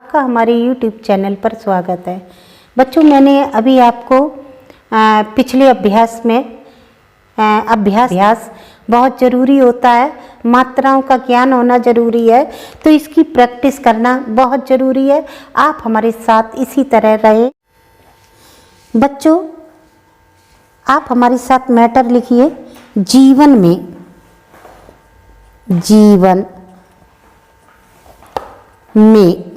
आपका हमारे YouTube channel पर स्वागत है। बच्चों, मैंने अभी आपको पिछले अभ्यास में अभ्यास बहुत ज़रूरी होता है, मात्राओं का ज्ञान होना ज़रूरी है, तो इसकी प्रैक्टिस करना बहुत ज़रूरी है। आप हमारे साथ इसी तरह रहें। बच्चों, आप हमारे साथ मैटर लिखिए। जीवन में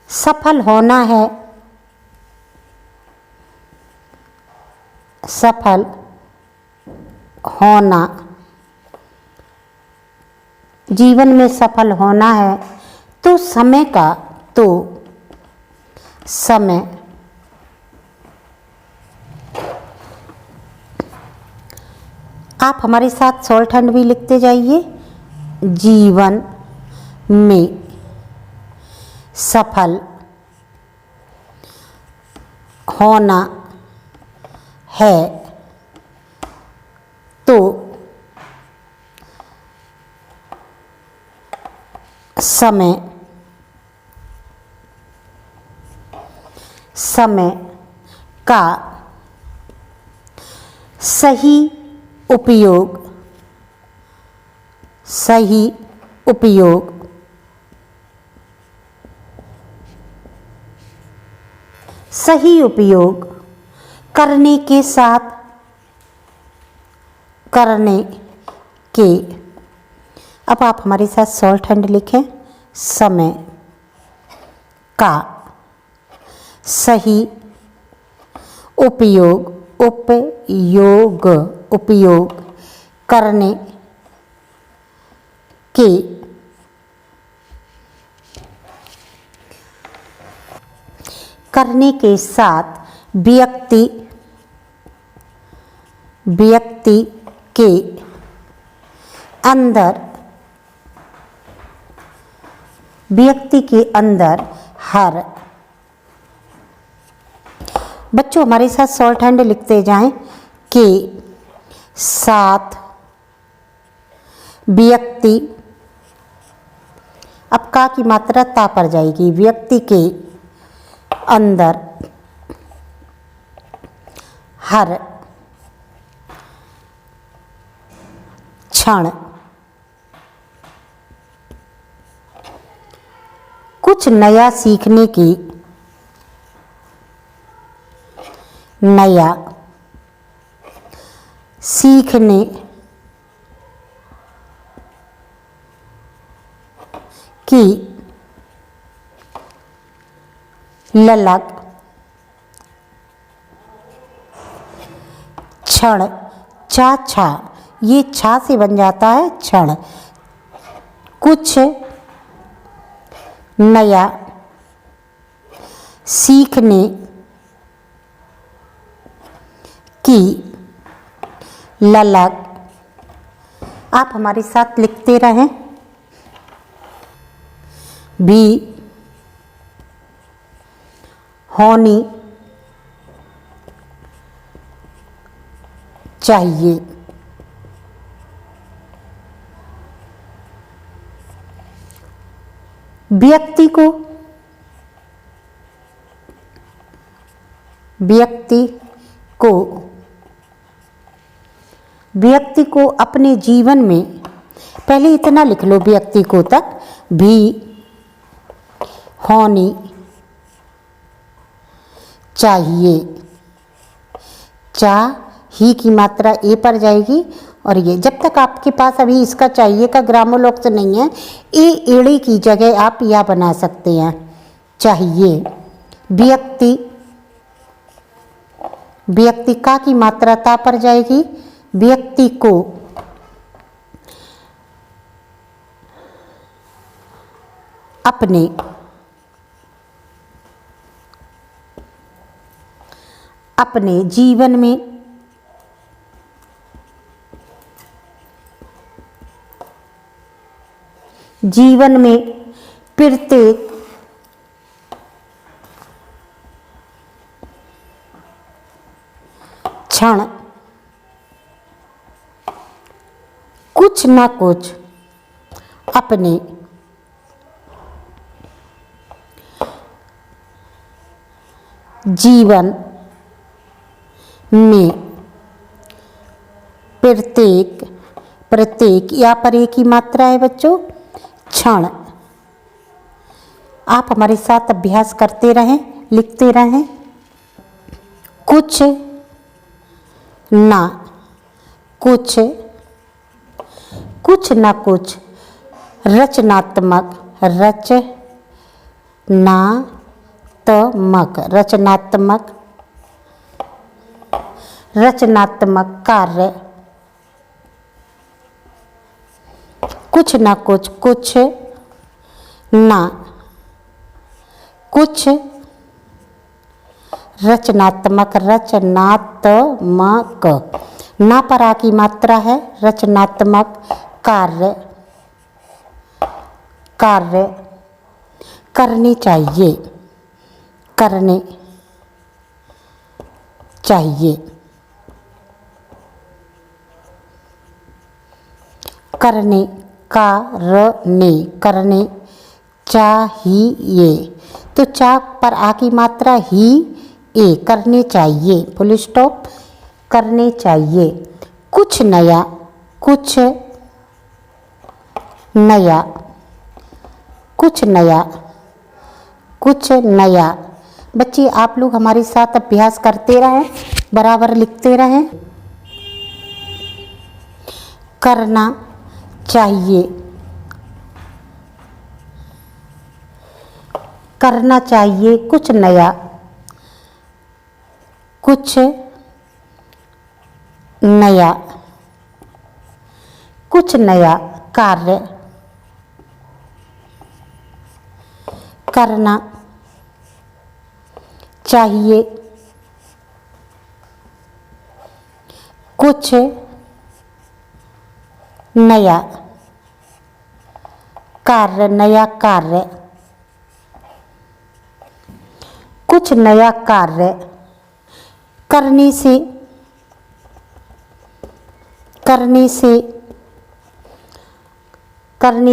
सफल होना है, सफल होना, जीवन में सफल होना है तो समय आप हमारे साथ शॉर्ट हैंड भी लिखते जाइए। जीवन में सफल होना है तो समय का सही उपयोग करने के अब आप हमारे साथ शॉर्ट हैंड लिखें। समय का सही उपयोग करने के साथ व्यक्ति के अंदर हर बच्चों हमारे साथ शॉर्ट हैंड लिखते जाएं के साथ व्यक्ति, अब का की मात्रा ता पर जाएगी, व्यक्ति के अंदर हर क्षण कुछ नया सीखने की ललक क्षण छा ये छा से बन जाता है क्षण, कुछ नया सीखने की ललक आप हमारे साथ लिखते रहें। भी होनी चाहिए। व्यक्ति को अपने जीवन में, पहले इतना लिख लो व्यक्ति को तक, भी होनी चाहिए। ही की मात्रा ए पर जाएगी और ये जब तक आपके पास अभी इसका चाहिए का ग्रामोलोक्स नहीं है, एड़े की जगह आप या बना सकते हैं, चाहिए। व्यक्ति का की मात्रा ता पर जाएगी, व्यक्ति को अपने जीवन में प्रत्येक क्षण कुछ न कुछ अपने जीवन में प्रत्येक यहाँ पर एक ही मात्रा है बच्चों, क्षण। आप हमारे साथ अभ्यास करते रहें, लिखते रहें। कुछ ना कुछ रचनात्मक कार्य, कुछ ना कुछ रचनात्मक ना पर आ की मात्रा है, रचनात्मक कार्य करने चाहिए, करने चाहिए, करने चाहिए। तो चा पर आ की मात्रा ही ए, करने चाहिए, फुल स्टॉप, करने चाहिए। कुछ नया बच्चे आप लोग हमारे साथ अभ्यास करते रहें, बराबर लिखते रहें। करना चाहिए, करना चाहिए कुछ नया कार्य, करना चाहिए कुछ नया कार्य, कुछ नया कार्य करने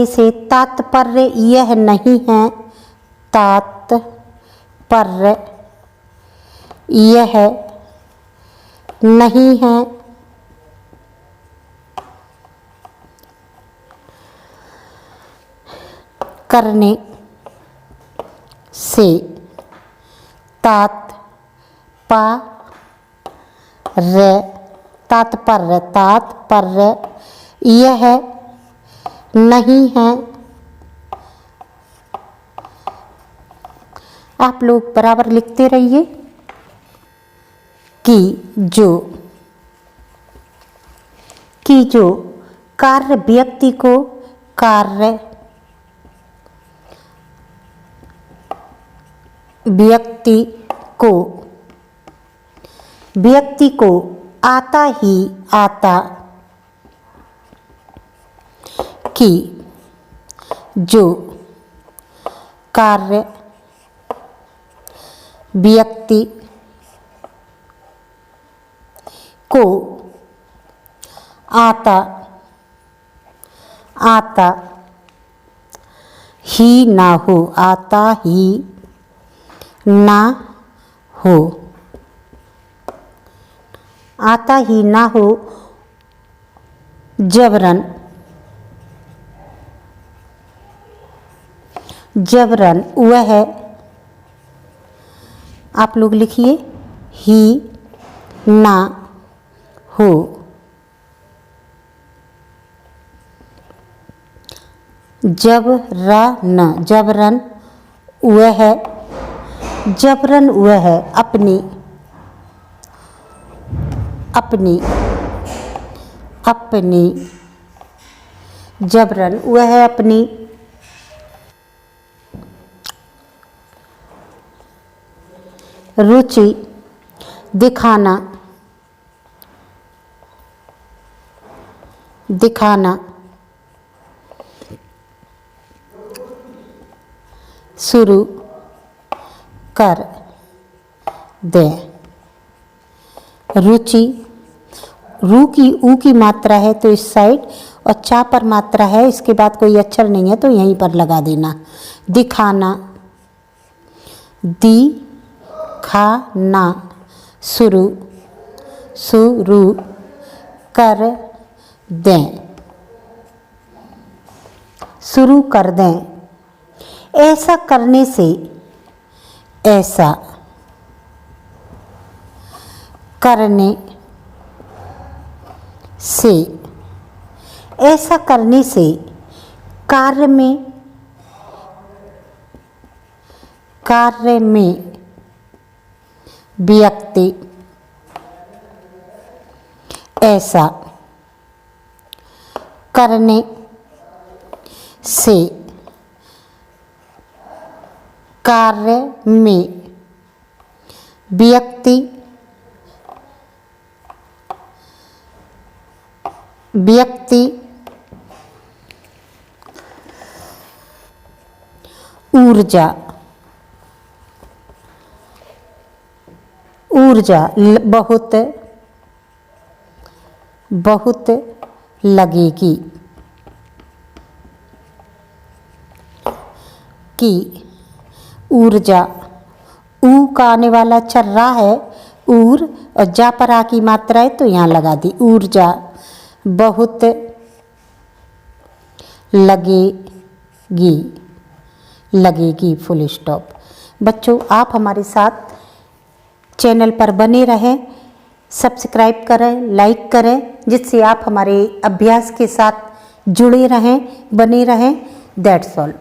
से तात्पर्य यह नहीं है, तात्पर्य यह नहीं है करने से तात्पर्य यह नहीं है। आप लोग बराबर लिखते रहिए कि जो कार्य व्यक्ति को आता ही आता, कि जो कार्य व्यक्ति को आता ही ना हो, आता ही ना हो, आता ही ना हो, जबरन वह, आप लोग लिखिए, ही ना हो, जबरन वह अपनी जबरन वह अपनी रुचि दिखाना शुरू कर दे। रुचि, रू की ऊ की मात्रा है तो इस साइड, और चा पर मात्रा है, इसके बाद कोई अक्षर नहीं है तो यहीं पर लगा देना। दिखाना, दिखाना, खाना शुरू कर दें, शुरू कर दें। ऐसा करने से, ऐसा करने से, ऐसा करने से कार्य में व्यक्ति, ऐसा करने से कार्य में व्यक्ति ऊर्जा बहुत लगेगी। की ऊर्जा, ऊ का आने वाला चल रहा है ऊर, और जा पर आ की मात्रा है तो यहाँ लगा दी। ऊर्जा बहुत लगेगी फुल स्टॉप। बच्चों, आप हमारे साथ चैनल पर बने रहें, सब्सक्राइब करें, लाइक करें, जिससे आप हमारे अभ्यास के साथ जुड़े रहें, बने रहें। That's all.